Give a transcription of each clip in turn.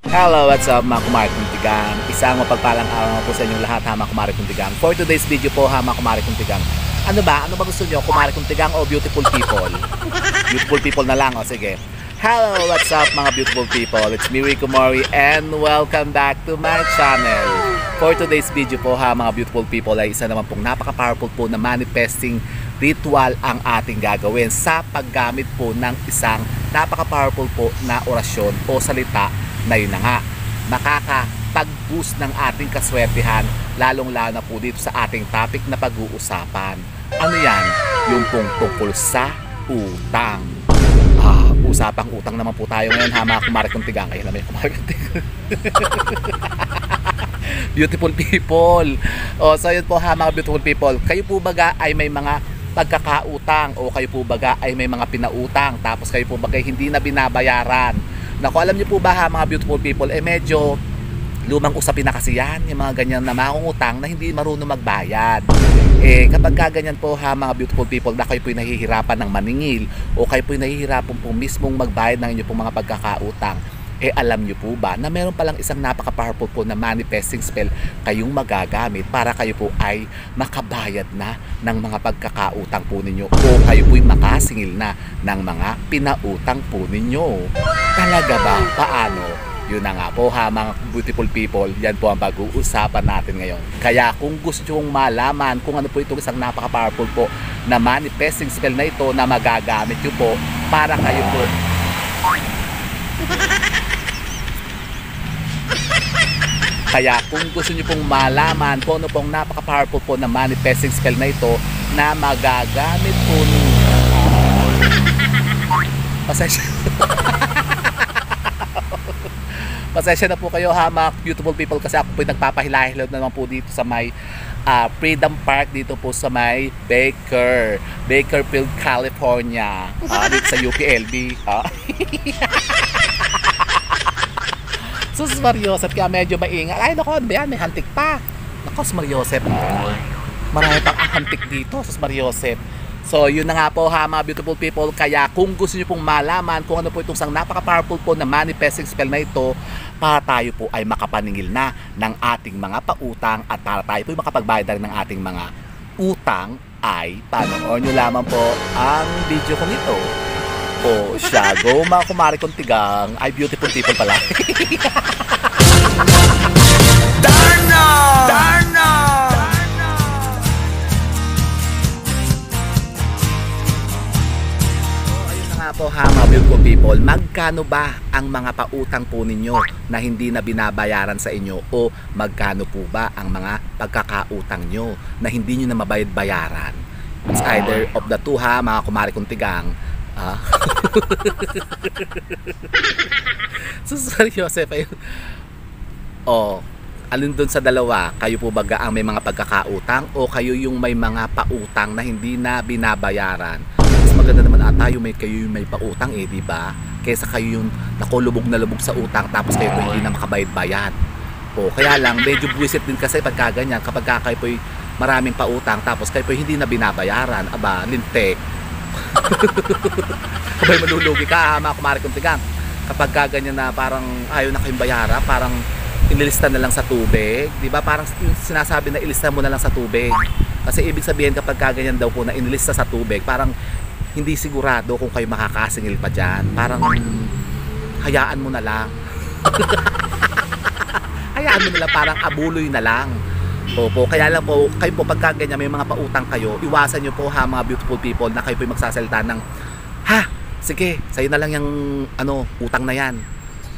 Hello, what's up mga kumare kong tigang? Isang mapagpalang araw po sa inyong lahat ha mga kumare kong tigang. For today's video po ha mga kumare kong tigang. Ano ba? Ano ba gusto nyo? Kumare kong tigang o beautiful people? Beautiful people na lang o sige. Hello, what's up mga beautiful people? It's me Rico Mori and welcome back to my channel. For today's video po ha mga beautiful people ay isa naman pong napaka-powerful po na manifesting ritual ang ating gagawin sa paggamit po ng isang napaka-powerful po na orasyon o salita na yun na nga, makakapag-boost ng ating kaswertihan lalong-lalo na po dito sa ating topic na pag-uusapan. Ano yan? Yung pong tungkol sa utang. Usapang utang naman po tayo ngayon ha mga kumare kong tigang. Ayun naman yung kumare kong tigang. Beautiful people. So yun po ha mga beautiful people. Kayo po baga ay may mga pagkakautang o kayo po baga ay may mga pinautang tapos kayo po baga hindi na binabayaran. Naku, alam niyo po ba ha mga beautiful people, medyo lumang usapin na kasi yan, yung mga ganyan na mangungutang na hindi marunong magbayad. Kapag ganyan po ha mga beautiful people na kayo po'y nahihirapan ng maningil o kayo po'y nahihirapan po mismong magbayad ng inyong pong mga pagkakautang, alam niyo po ba na meron palang isang napaka-powerful po na manifesting spell kayong magagamit para kayo po ay makabayad na ng mga pagkakautang po ninyo o kayo po'y makasingil na ng mga pinautang po ninyo. Talaga ba? Paano? Yun na nga po ha mga beautiful people, yan po ang pag-uusapan natin ngayon. Kaya kung gusto nyong malaman kung ano po itong isang napaka-powerful po na manifesting spell na ito na magagamit nyo po para kayo po kaya kung gusto nyo pong malaman kung ano pong napaka-powerful po na manifesting spell na ito na magagamit po pasensya na po kayo ha mga beautiful people kasi ako po nagpapahilahilaw naman po dito sa may Freedom Park dito po sa may Bakersfield, California dito sa UPLB Sus Mariosep kaya medyo maingat. Ay naku, ano ba yan? May hantik pa. Naku, Sus Mariosep. Marami pang hantik dito, Sus Mariosep. So yun na nga po ha mga beautiful people. Kaya kung gusto nyo pong malaman kung ano po itong isang napaka-powerful po na manifesting spell na ito para tayo po ay makapaningil na ng ating mga pautang at para tayo po ay makapagbayad ng ating mga utang ay panoorin nyo lamang po ang video kong ito. Siya, go mga kumare kong tigang. Ay, beautiful people pala. Darna! Darna! Ayun na nga po ha mga beautiful people. Magkano ba ang mga pautang po ninyo na hindi na binabayaran sa inyo? O magkano po ba ang mga pagkakautang nyo na hindi nyo na mabayad-bayaran? It's either of the two ha mga kumare kong tigang. Seryoso pa yun. Alin doon sa dalawa, kayo po baga ang may mga pagkakautang o kayo yung may mga pautang na hindi na binabayaran? Mas maganda naman tayo kayo yung may pautang di ba? Kaysa kayo yung nakulubog na lubog sa utang tapos kayo po hindi na makabayad-bayad. Kaya lang medyo buwisit din kasi pagka ganyan kapag kayo po maraming pautang tapos kayo po hindi na binabayaran. Aba, lintek. Kabay malulugi ka mga kumare kong tigang. Kapag ganyan na parang ayaw na kayong bayaran, parang inilista na lang sa tubig, di ba? Parang sinasabi na ilista mo na lang sa tubig. Kasi ibig sabihin kapag ganyan daw po na inilista sa tubig, parang hindi sigurado kung kayo makakasingil pa dyan. Parang hayaan mo na lang. Hayaan mo na lang, parang abuloy na lang. Kaya lang po, kayo po pagka ganyan may mga pautang kayo, iwasan nyo po ha mga beautiful people na kayo po magsasalita ng sige, sa'yo na lang yung utang na yan.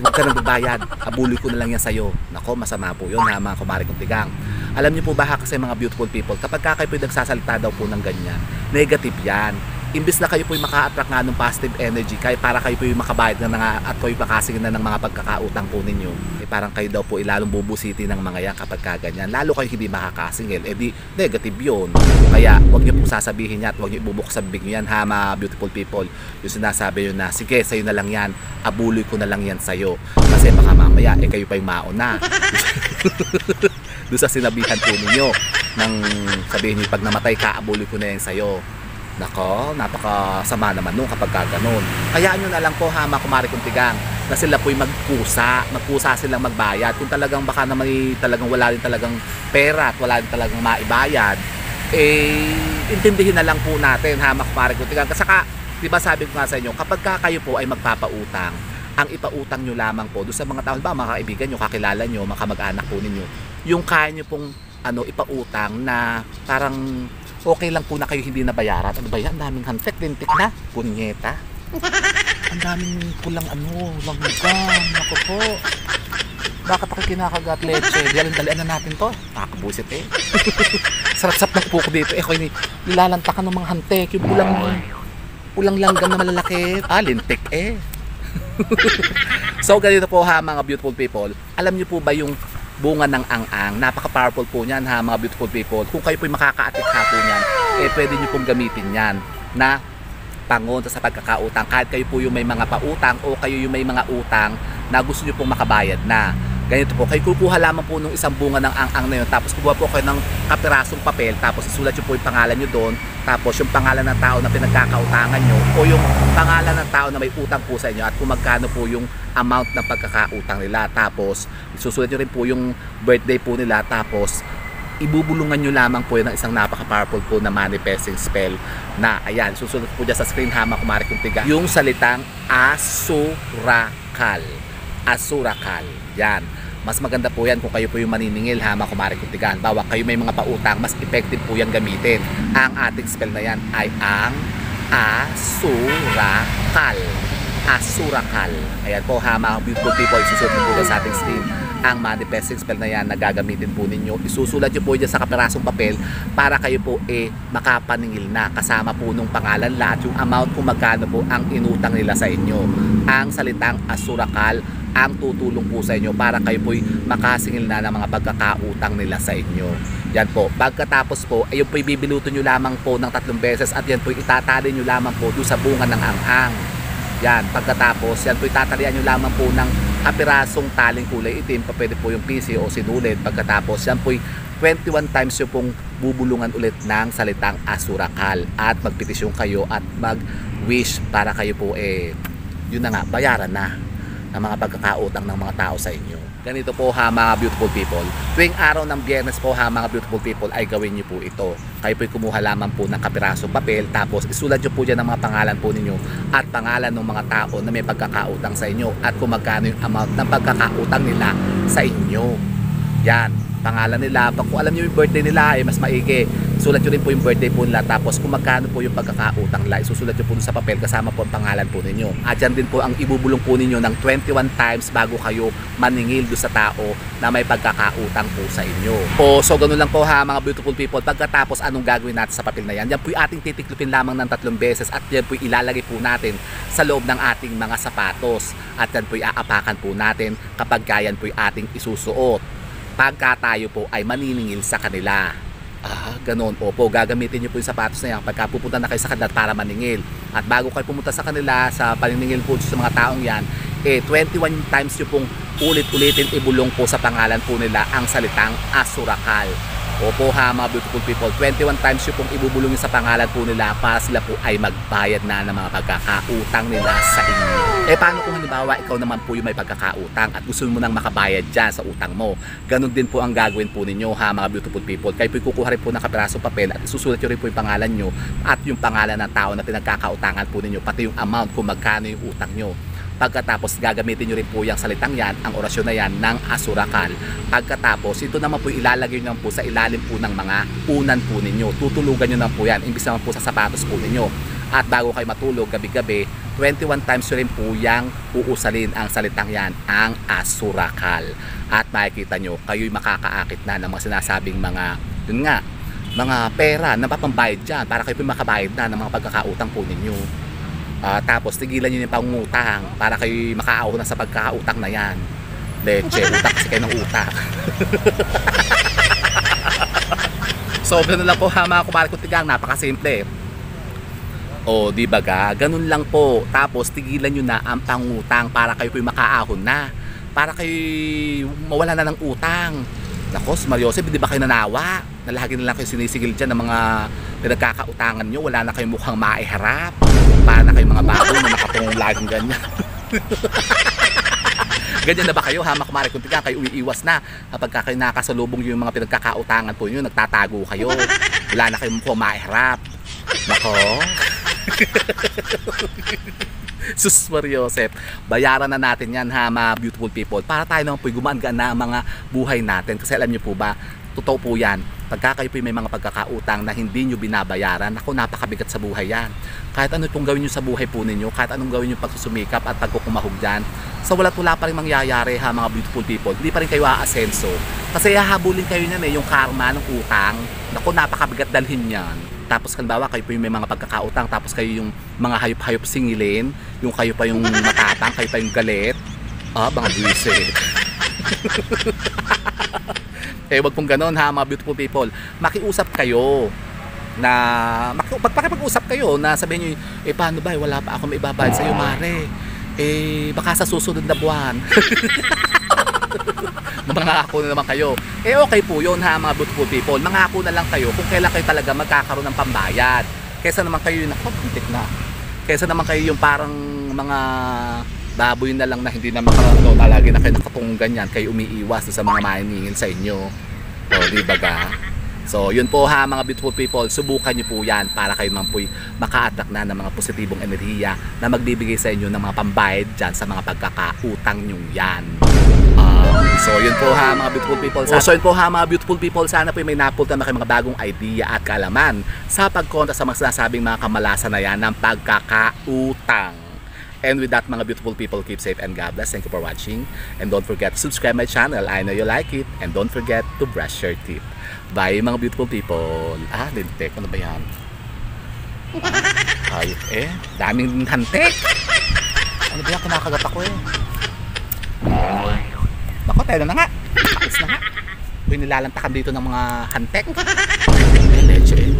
Huwag ka nang babayad, abuloy ko na lang yan sa'yo. Nako, masama po yun ha mga kumare kong tigang. Alam niyo po ba kasi mga beautiful people, kapag kayo po nagsasalita daw po ng ganyan, negative yan. Imbis na kayo po maka-attract nga ng positive energy para kayo po makabayad na at kayo makasingil na ng mga pagkakautang po ninyo, parang kayo daw po lalong bubusiti ng mga yan kapag ganyan. Lalo kayo hindi makakasingil, di negative yun. Kaya huwag niyo po sasabihin yan at huwag niyo ibubukas sa bibig niyo yan ha mga beautiful people. Yung sinasabi yun na sige sa'yo na lang yan, abuloy ko na lang yan sa'yo kasi baka mamaya kayo pa yung mauna. Doon sa sinabihan po ninyo nang sabihin niyo pag namatay ka, abuloy ko na yan sa'yo. Nako, napakasama naman nung kapag gano'n. Hayaan nyo na lang po ha, mga kumare kong tigang, na sila po'y magkusa silang magbayad. Kung talagang baka naman talagang wala rin talagang pera at wala rin talagang maibayad, intindihin na lang po natin ha, mga kumare kong tigang. Kasi di ba sabi ko nga sa inyo, kapag kayo po ay magpapautang, ang ipautang nyo lamang po doon sa mga tao, ba mga kaibigan nyo, kakilala nyo, mga kamag-anak po ninyo, yung kaya nyo pong ipautang na parang okay lang po na kayo hindi nabayaran. Ano ba yan? Ang daming hantek, lintik na. Punyeta. Ang daming pulang langgam. Ako po. Bakit ako kinakagat leche? Dalian na natin to. Nakakabusit eh. Sarap-sap ng puko dito. Eh, nilalantakan ng mga hantek. Yung pulang langgam na malalaki. Lintik eh. So, ganito po ha, mga beautiful people. Alam niyo po ba yung bunga ng ang-ang? Napaka-powerful po niyan ha, mga beautiful people. Kung kayo po'y makakaatikha po niyan, pwede niyo pong gamitin yan na pangontra sa pagkakautang. Kahit kayo po yung may mga pautang o kayo yung may mga utang na gusto niyo pong makabayad na. Ganito po, kayo kukuha lamang po ng isang bunga ng ang-ang na yun, tapos kukuha po kayo ng kapirasong papel, tapos isulat niyo po yung pangalan niyo doon, tapos yung pangalan ng tao na pinagkakautangan niyo o yung pangalan ng tao na may utang po sa inyo at kung magkano po yung amount ng pagkakautang nila, tapos isusulat niyo rin po yung birthday po nila, tapos ibubulungan nyo lamang po yun ng isang napaka-powerful po na manifesting spell na, ayan, susunod po dyan sa screen ha, mga kumare kong tiga, yung salitang asurakal. Asurakal. Yan. Mas maganda po yan kung kayo po yung maniningil ha, mga kumare kong tiga. Bawa kayo may mga pautang, mas effective po yan gamitin. Ang ating spell na yan ay ang asurakal. Asurakal. Ayan po ha, mga beautiful people, isusunod po dyan sa ating screen ang manifesting spell na yan na gagamitin po ninyo. Isusulat nyo po dyan sa kapirasong papel para kayo po makapaningil na kasama po nung pangalan lahat yung amount kung magkano po ang inutang nila sa inyo. Ang salitang asurakal ang tutulong po sa inyo para kayo po makasingil na ng mga pagkakautang nila sa inyo. Yan po. Pagkatapos po, ayun po ibibiluto nyo lamang po ng 3 beses at yan po itatali nyo lamang po doon sa bunga ng ang-ang. Yan. Pagkatapos, yan po itatalian nyo lamang po ng kapirasong taling kulay itim, pwede po yung PC o sinulid. Pagkatapos, yan po 21 times yung pong bubulungan ulit ng salitang asurakal at magpetisyon kayo at mag-wish para kayo po yun na nga, bayaran na ng mga pagkakautang ng mga tao sa inyo. Ganito po ha, mga beautiful people. Tuwing araw ng Biyernes po ha, mga beautiful people, ay gawin niyo po ito. Kayo po'y kumuha lamang po ng kapirasong papel, tapos isulat niyo po dyan ang mga pangalan po ninyo at pangalan ng mga tao na may pagkakautang sa inyo at kung magkano yung amount ng pagkakautang nila sa inyo. Yan, pangalan nila. Kung alam niyo yung birthday nila, mas maigi. Sulat nyo rin po yung birthday po nila, tapos kung magkano po yung pagkakautang nila, isusulat nyo po sa papel kasama po ang pangalan po ninyo. At yan din po ang ibubulong po ninyo ng 21 times bago kayo maningil doon sa tao na may pagkakautang po sa inyo. So ganun lang po ha, mga beautiful people. Pagkatapos, anong gagawin natin sa papel na yan? Yan po yung ating titiklopin lamang ng 3 beses at yan po ilalagay po natin sa loob ng ating mga sapatos. At yan po iaapakan po natin kapag yan po yung ating isusuot pagka tayo po ay maniningil sa kanila. Ganon. Opo, gagamitin nyo po yung sapatos na yan pagka pupunta na kayo sa kanila para maningil. At bago kayo pumunta sa kanila sa paniningil po sa mga taong yan, 21 times nyo pong ulit-ulitin ibulong po sa pangalan po nila ang salitang asurakal. Opo ha, mga beautiful people, 21 times yung pong ibubulong sa pangalan po nila para sila po ay magbayad na ng mga pagkakautang nila sa inyo. Paano kung halimbawa ikaw naman po yung may pagkakautang at gusto mo nang makabayad dyan sa utang mo? Ganon din po ang gagawin po ninyo ha, mga beautiful people. Kayo po kukuha rin po ng kapirasong papel at isusulat nyo rin po yung pangalan nyo at yung pangalan ng tao na pinagkakautangan po ninyo, pati yung amount kung magkano yung utang nyo. Pagkatapos gagamitin nyo rin po yung salitang yan, ang orasyon na yan ng asurakal. Pagkatapos ito naman po ilalagay nyo po sa ilalim po ng mga unan po ninyo. Tutulugan nyo na po yan, imbis naman po sa sapatos po ninyo. At bago kayo matulog gabi-gabi, 21 times nyo rin po yung uusalin ang salitang yan, ang asurakal. At makikita nyo, kayo'y makakaakit na ng mga sinasabing mga, yun nga, mga pera na papambayad dyan para kayo po makabayad na ng mga pagkakautang po ninyo. Tapos tigilan nyo yung pangutang para kayo makaaw na sa pagkakautang na yan. Leche, utak kasi kayo ng utak. So ganun lang po ha, mga kumare kong tigang, napakasimple. Di ba ga? Ganun lang po. Tapos tigilan nyo na ang pangutang para kayo po makaahon na. Para kayo mawala na ng utang. Nakos, Mariose, di ba kayo nanawa? na lagi na lang kayo sinisigil dyan ng mga pinagkakautangan nyo. Wala na kayong mukhang maiharap. Para na kayong mga baboy na nakatungong laging ganyan. Ganyan na ba kayo, ha, mga kumare kuntigan? Kayo umiiwas na kapag kayo nakasalubong yung mga pinagkakautangan po nyo, nagtatago kayo. Wala na kayong mukhang maiharap. Nako. Sus Mariosep, bayaran na natin yan, ha, mga beautiful people, para tayo naman po gumaan-gaan na ang mga buhay natin. Kasi alam nyo po ba, totoo po yan, pagka kayo po may mga pagkakautang na hindi nyo binabayaran, ako, napakabigat sa buhay yan. Kahit ano itong gawin nyo sa buhay po ninyo, kahit anong gawin nyo pagsusumikap at pagkukumahog dyan, sa wala pa rin mangyayari, ha, mga beautiful people. Hindi pa rin kayo aasenso. Kasi hahabulin kayo niyan, yung karma ng utang. Naku, napakabigat dalhin yan. Tapos halimbawa kayo po yung may mga pagkakautang, tapos kayo yung mga hayop-hayop singilin, yung kayo pa yung matapang, kayo pa yung galit. Mga buwisit. Wag pong ganon, ha, mga beautiful people. Makiusap kayo na magpakipag-usap kayo na sabihin nyo, paano ba, wala pa ako maibabayad sa'yo, mare. Baka sa susunod na buwan. Mangako na naman kayo. Okay po yun, ha, mga beautiful people. Mangako na lang kayo kung kailan kayo talaga magkakaroon ng pambayad. Kaysa naman kayo yung nakopuntik na. Kaysa naman kayo yung parang mga baboy na lang na hindi na makaroon. Lagi na kayo nakatungong ganyan. Kayo umiiwas sa mga maningil sa inyo. Di ba ga? So, yun po, ha, mga beautiful people. Subukan nyo po yan para kayo naman po maka-attract na ng mga positibong enerhiya na magbibigay sa inyo ng mga pambayad dyan sa mga pagkakautang nyo yan. So yun po, ha, mga beautiful people. So yun po, ha, mga beautiful people, sana po may napulta na kayo mga bagong idea at kaalaman sa pagkontra sa mga sinasabing mga kamalasan na yan ng pagkakautang. And with that, mga beautiful people, keep safe and God bless. Thank you for watching. And don't forget to subscribe my channel. I know you like it. And don't forget to brush your teeth. Bye, mga beautiful people. Lintik. Ano ba yan? Daming hantik. Ano ba yan? Kumakagat ako Nako, tayo na nga. Pakis na nga. Nilalantakan dito ng mga hantek. Leche.